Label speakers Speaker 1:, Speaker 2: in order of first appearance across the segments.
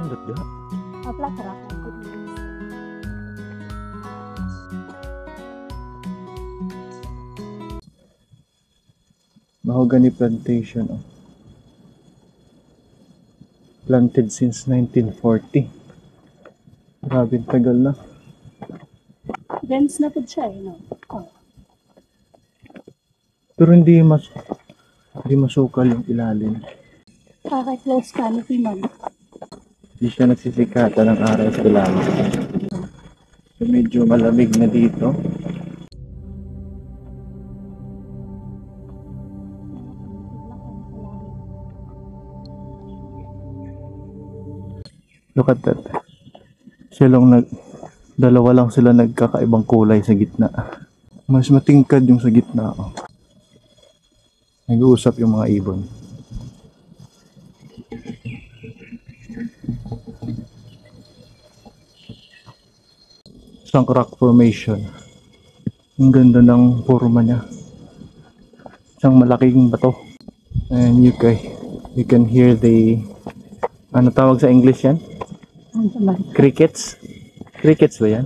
Speaker 1: Nandot diha.
Speaker 2: Apla tara.
Speaker 1: Mahogany plantation. Oh. Planted since 1940. Grabe, tagal na.
Speaker 2: Dense na po siya eh, no? Oh.
Speaker 1: Pero hindi masukal yung ilalim.
Speaker 2: Kaka-close canopy man.
Speaker 1: Hindi siya nagsisikatan ng araw sa ilalim. So, medyo malamig na dito. Look at that. Dalawa lang sila nagkakaibang kulay sa gitna. Mas matingkad yung sa gitna. Oh. Nag-uusap yung mga ibon. Sunk rock formation. Ang ganda ng forma niya. Isang malaking bato. And you can hear the, ano tawag sa English yan? Crickets? Crickets ba yan?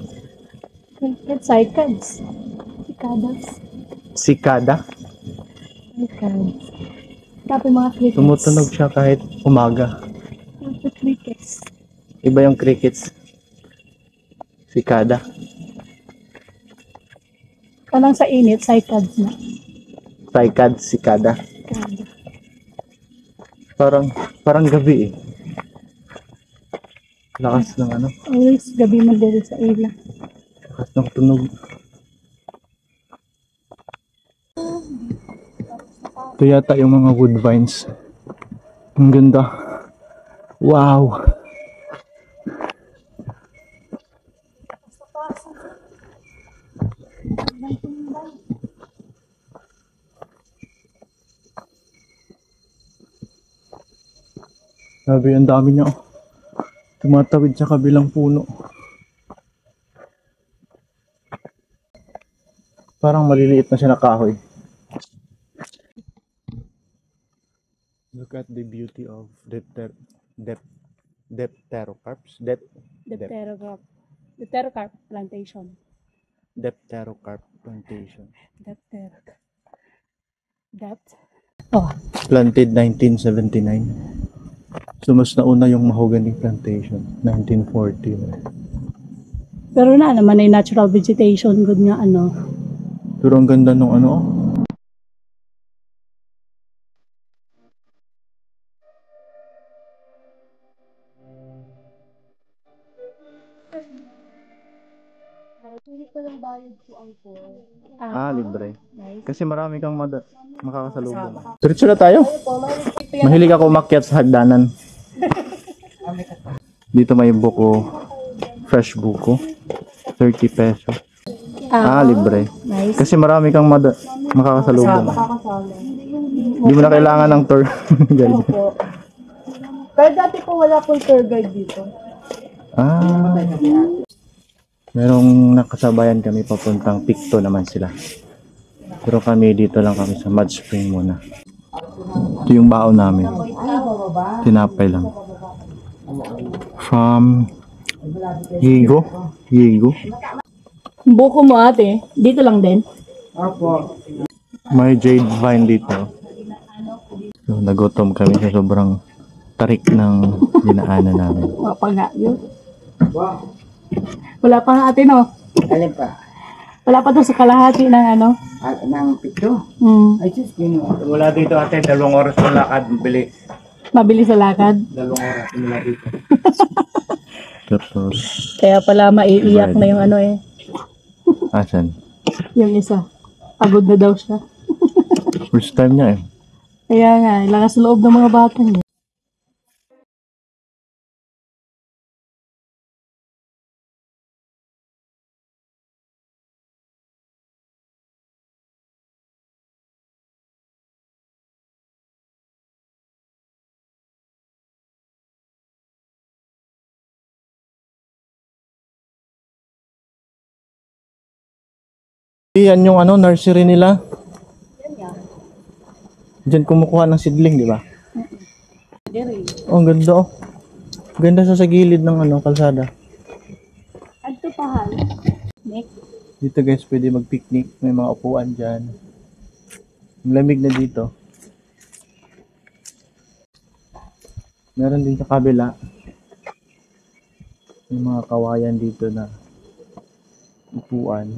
Speaker 2: Crickets, cicads. Cicadas.
Speaker 1: Cicada?
Speaker 2: Cicads. Tapos mga crickets.
Speaker 1: Tumutunog siya kahit umaga.
Speaker 2: Tapos crickets.
Speaker 1: Iba yung crickets. Cicada.
Speaker 2: Kanang sa init, cicads na.
Speaker 1: Cicad, cicada.
Speaker 2: Cicada.
Speaker 1: Parang gabi eh. Lakas ng ano.
Speaker 2: Always gabi mo dito sa ila.
Speaker 1: Lakas ng tunog. Ito yata yung mga wood vines. Ang ganda. Wow! Sabi, ang dami niya. Tumatawid sa kabilang puno. Parang maliliit na siya na kahoy. Look at the beauty of Dipterocarps.
Speaker 2: Dipterocarp plantation.
Speaker 1: Dipterocarp plantation.
Speaker 2: Oh.
Speaker 1: Planted 1979. So mas nauna yung mahogany plantation, 1940.
Speaker 2: Pero na naman ay natural vegetation, good nga ano.
Speaker 1: Pero ang ganda nung ano. Libre. Kasi marami kang makakasalubong. Diretso na tayo. Mahilig ako umakyat sa hagdanan. Dito may buko, fresh buko, 30 pesos. Libre.
Speaker 2: Nice.
Speaker 1: Kasi marami kang makakasalubong. Hindi mo na kailangan ng tour guide.
Speaker 2: Pero dati po wala pong tour guide dito.
Speaker 1: Merong nakasabayan kami papuntang Picto naman sila. Pero kami dito lang kami sa Mud Spring muna. Ito yung baon namin. Tinapay lang. From Yigo.
Speaker 2: Buko mo ate, dito lang din.
Speaker 1: May jade vine dito. So, nagutom kami sa sobrang tarik ng dinaanan namin.
Speaker 2: Mapaga yun. Wala pa nga ate no?
Speaker 3: Alin pa?
Speaker 2: Wala pa to sa kalahati ng ano?
Speaker 3: Ng pito? Ay, just
Speaker 1: Wala dito ate, 2 oras ng lakad.
Speaker 2: Mabilis sa lakad.
Speaker 1: 2 oras mula dito. Tapos,
Speaker 2: Kaya pala maiiyak na yung ano eh.
Speaker 1: asan?
Speaker 2: Yung isa. Pagod na daw siya.
Speaker 1: First time niya eh.
Speaker 2: Kaya nga, lakas loob ng mga bata niya.
Speaker 1: Yan yung ano, nursery nila. Diyan kumukuha ng seedling, di ba?
Speaker 2: Dere.
Speaker 1: Oh, ang ganda oh. Ganda sa gilid ng ano, kalsada.
Speaker 2: Adto pahan. Next.
Speaker 1: Dito guys, pwede mag-picnic. May mga upuan dyan. Ang lamig na dito. Meron din sa kabila. May mga kawayan dito na upuan.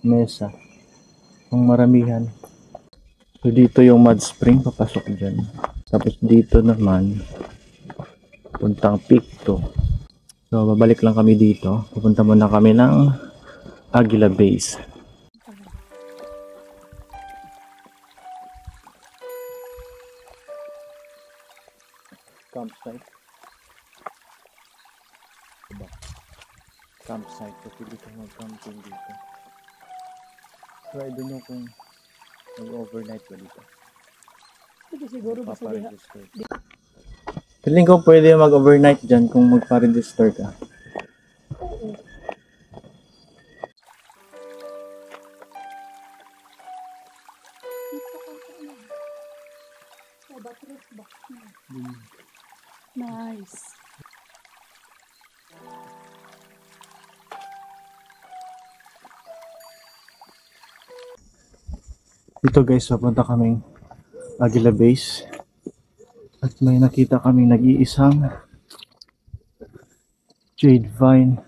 Speaker 1: Mesa. Ang maramihan. So dito yung mud spring, papasok dyan. Tapos dito naman, puntang Picto. So babalik lang kami dito. Pupunta muna kami ng Aguila Base. Campsite. Diba? Campsite. So pwede ka mag-camping dito. So I don't know kung mag-overnight ba dito.
Speaker 2: Ito siguro basta diha.
Speaker 1: Paparegister. Feeling ko pwede mag-overnight dyan kung magpa-register ka.
Speaker 2: Nice.
Speaker 1: Dito guys, papunta kaming Aguila Base. At may nakita kaming nag-iisang jade vine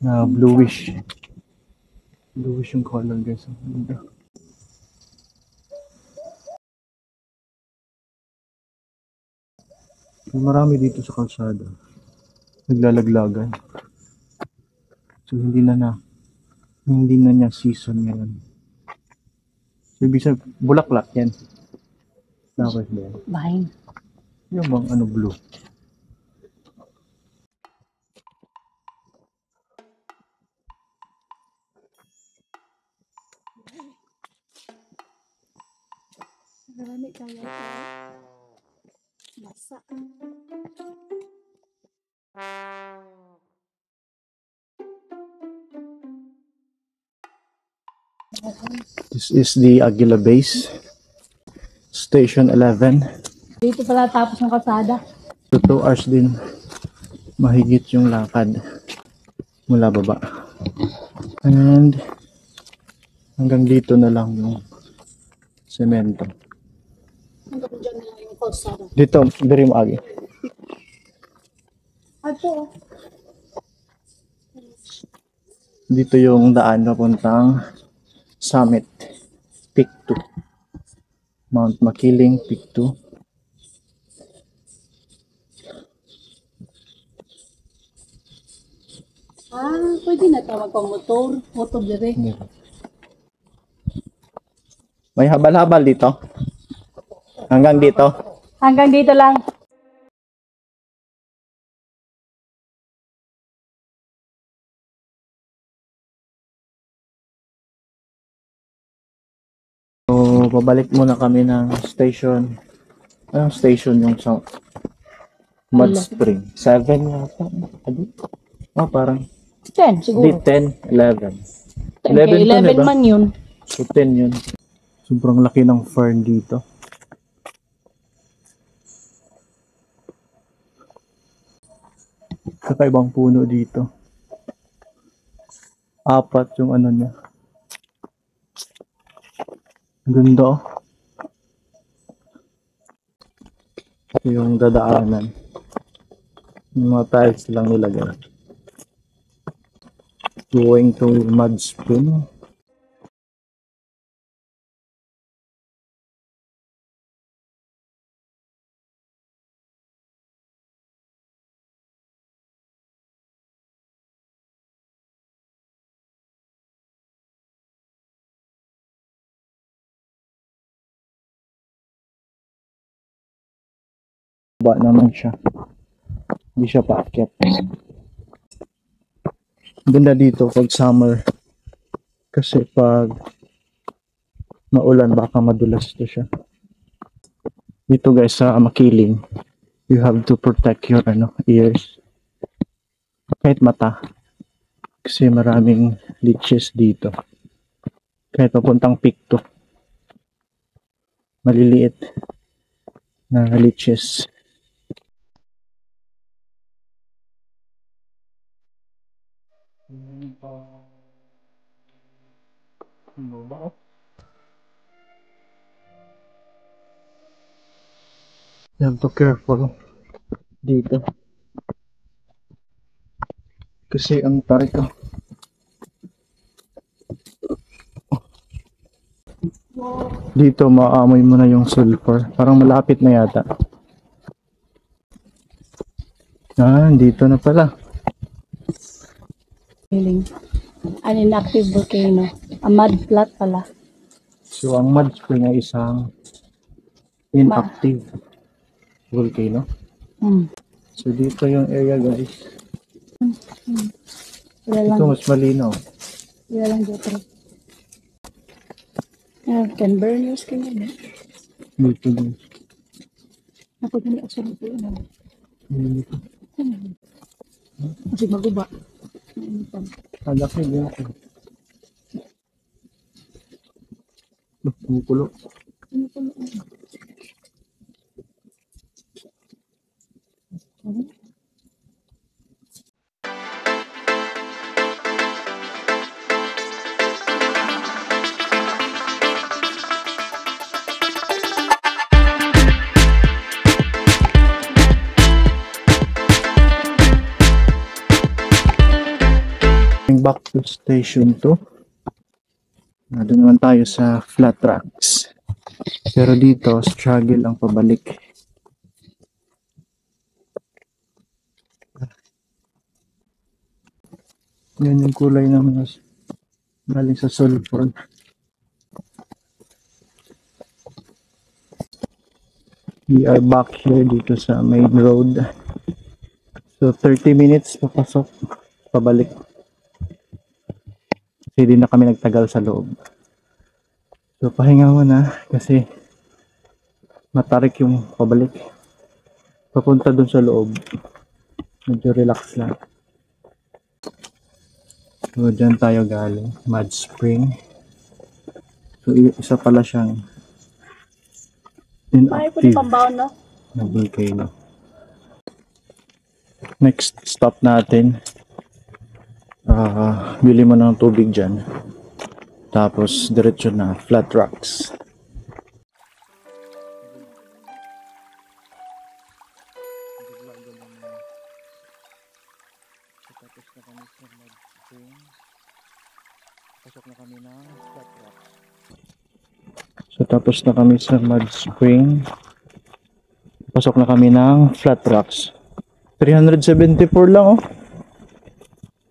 Speaker 1: na bluish. Bluish yung color guys. Ang ganda. May marami dito sa kalsada. Naglalaglagan. So hindi na niya season ngayon. So ibig sabihin, bulaklak yan. Tapos ba yan?
Speaker 2: Vine.
Speaker 1: Yung bang ano blue.
Speaker 2: Marami kaya ito. Basa.
Speaker 1: This is the Aguila Base. Station 11.
Speaker 2: Dito pala tapos ng kalsada.
Speaker 1: So 2 hours din mahigit yung lakad mula baba. And hanggang dito na lang yung semento.
Speaker 2: Hanggang dyan na lang yung kalsada.
Speaker 1: Dito, very maagi.
Speaker 2: Ato.
Speaker 1: Dito yung daan papuntang Summit, Peak 2. Mount Makiling, Peak 2.
Speaker 2: Pwede na tawag pang motor. Motor dire.
Speaker 1: May habal-habal dito. Hanggang dito.
Speaker 2: Hanggang dito lang.
Speaker 1: So, pabalik muna kami ng station. Anong station yung sa Mud Spring? 7 yata. Oh, parang
Speaker 2: 10 siguro.
Speaker 1: di 10, 11.
Speaker 2: 10,
Speaker 1: 11 to,
Speaker 2: 11
Speaker 1: diba?
Speaker 2: man yun.
Speaker 1: So 10 yun. Sobrang laki ng fern dito. Kakaibang puno dito. 4 yung ano niya. Ganda oh. Ito yung dadaanan. Yung mga tiles lang nilagay. Going to Mud Spring. Ba naman siya. Hindi siya paakyat. Ganda dito pag summer. Kasi pag maulan baka madulas to siya. Dito guys sa Makiling, you have to protect your ears. Kahit mata. Kasi maraming leeches dito. Kahit papuntang Picto. Maliliit na leeches. You have to careful dito. Kasi ang tarik ko. Dito maamoy mo na yung sulfur. Parang malapit na yata. Ah, dito na pala.
Speaker 2: Feeling. An inactive volcano. A mud flat pala.
Speaker 1: So ang mud spring ay isang inactive volcano. So dito yung area guys.
Speaker 2: Wala lang.
Speaker 1: Ito mas malinaw.
Speaker 2: Wala lang dito. Can burn your skin yun.
Speaker 1: Dito din.
Speaker 2: Ako din ako sa lupo yun.
Speaker 1: Dito.
Speaker 2: Kasi maguba.
Speaker 1: Alaki din ako. Kumukulo. Back to station 2. Doon naman tayo sa flat tracks. Pero dito, struggle ang pabalik. Yan yung kulay ng mga galing sa sulfur. We are back here dito sa main road. So 30 minutes papasok, pabalik. Kasi di na kami nagtagal sa loob. So pahinga muna kasi matarik yung pabalik. Papunta dun sa loob. Medyo relax lang. So dyan tayo galing. Mud Spring. So isa pala siyang
Speaker 2: May po
Speaker 1: inactive
Speaker 2: pambaon, no?
Speaker 1: na volcano. Next stop natin. Bili mo ng tubig dyan. Tapos diretso na flat rocks. So tapos na kami sa mud spring. Pasok na kami ng flat rocks. 374 lang oh.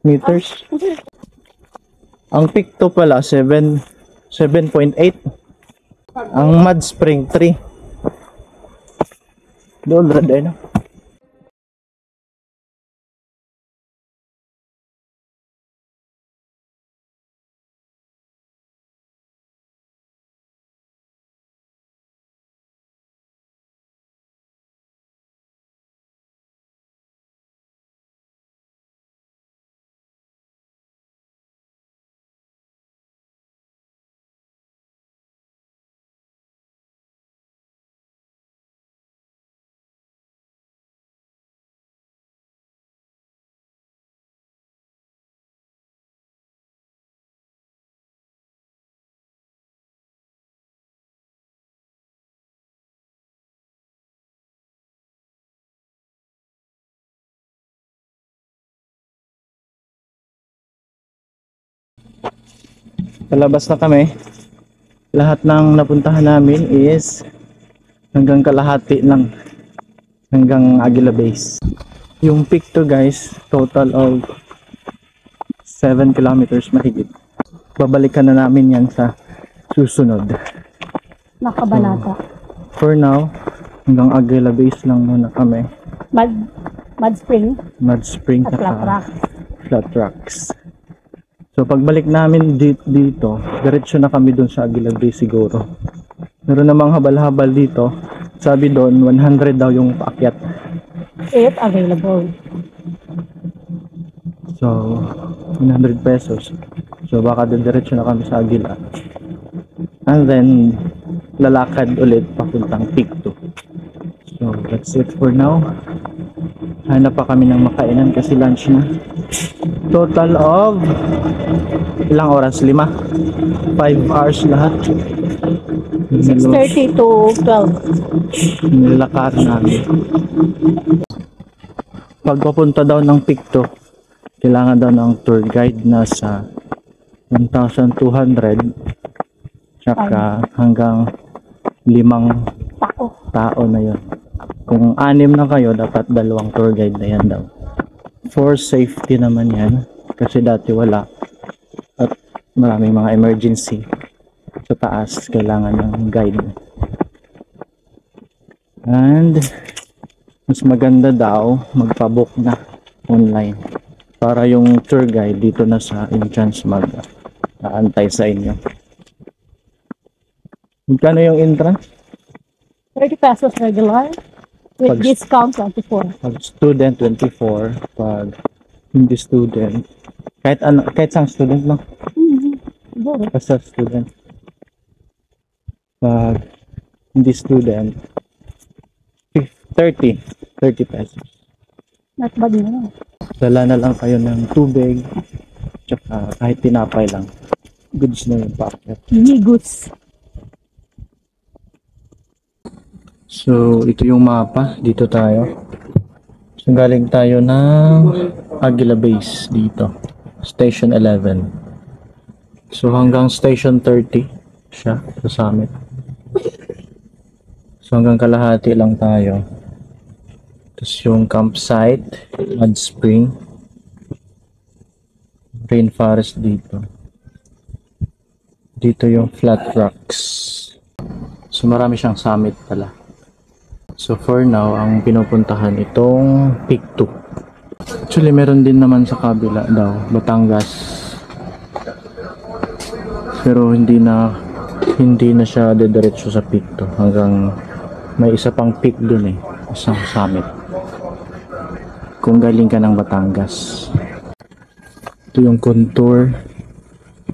Speaker 1: Meters. Ang peak to pala 7.8. Ang mud spring 3. Doon red na. Palabas na kami. Lahat ng napuntahan namin is hanggang kalahati lang. Hanggang Aguila Base. Yung peak to guys, total of 7 kilometers mahigit. Babalikan na namin yan sa susunod.
Speaker 2: Nakabanata.
Speaker 1: For now, hanggang Aguila Base lang muna kami.
Speaker 2: Mud spring
Speaker 1: Mud Spring
Speaker 2: at
Speaker 1: at
Speaker 2: flat rock.
Speaker 1: flat rocks. So pagbalik namin dito, diretso na kami dun sa Aguila Base siguro. Meron namang habal-habal dito. Sabi doon 100 daw yung paakyat.
Speaker 2: If available.
Speaker 1: So 100 pesos. So baka doon diretso na kami sa Aguila. And then lalakad ulit papuntang Peak 2. So that's it for now. Hanap pa kami ng makainan kasi lunch na. Total of ilang oras? 5 hours lahat.
Speaker 2: 6:30 to 12.
Speaker 1: Nilakar namin. Pag papunta daw ng Picto, kailangan daw ng tour guide na sa 1,200 tsaka hanggang 5 tao na yun. Kung 6 na kayo, dapat 2 tour guide na yan daw. For safety naman yan, kasi dati wala. At maraming mga emergency sa taas, kailangan ng guide. And mas maganda daw magpa-book na online para yung tour guide dito na sa entrance mag-aantay sa inyo. Magkano yung entrance?
Speaker 2: 30 pesos regular. With
Speaker 1: Pag-
Speaker 2: discount 24.
Speaker 1: Pag student 24, pag hindi student, kahit sang student lang,
Speaker 2: Siguro.
Speaker 1: basta student. Pag hindi student, 30 pesos.
Speaker 2: Not bad na.
Speaker 1: Dala na lang kayo ng tubig, tsaka kahit tinapay lang. Goods na yung packet.
Speaker 2: Mini goods.
Speaker 1: So, ito yung mapa. Dito tayo. So, galing tayo ng Aguila Base dito. Station 11. So, hanggang Station 30 siya sa summit. So, hanggang kalahati lang tayo. Tapos yung campsite, Mud Spring, rainforest dito. Dito yung flat rocks. So marami siyang summit pala. So for now, ang pinupuntahan itong Peak 2. Actually meron din naman sa kabila daw, Batangas. Pero hindi na siya dediretso sa Peak 2 hanggang may isa pang peak dun eh, isang summit. Kung galing ka ng Batangas. Ito yung contour.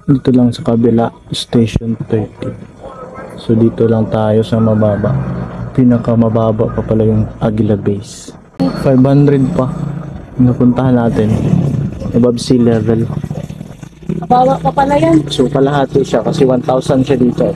Speaker 1: Dito lang sa kabila, Station 30. So dito lang tayo sa mababa. Pinakamababa pa pala yung Aguila Base. 500 pa. Napuntahan natin. Above sea level.
Speaker 2: Bawa pa pala yan.
Speaker 1: So kalahati siya kasi 1,000 siya dito.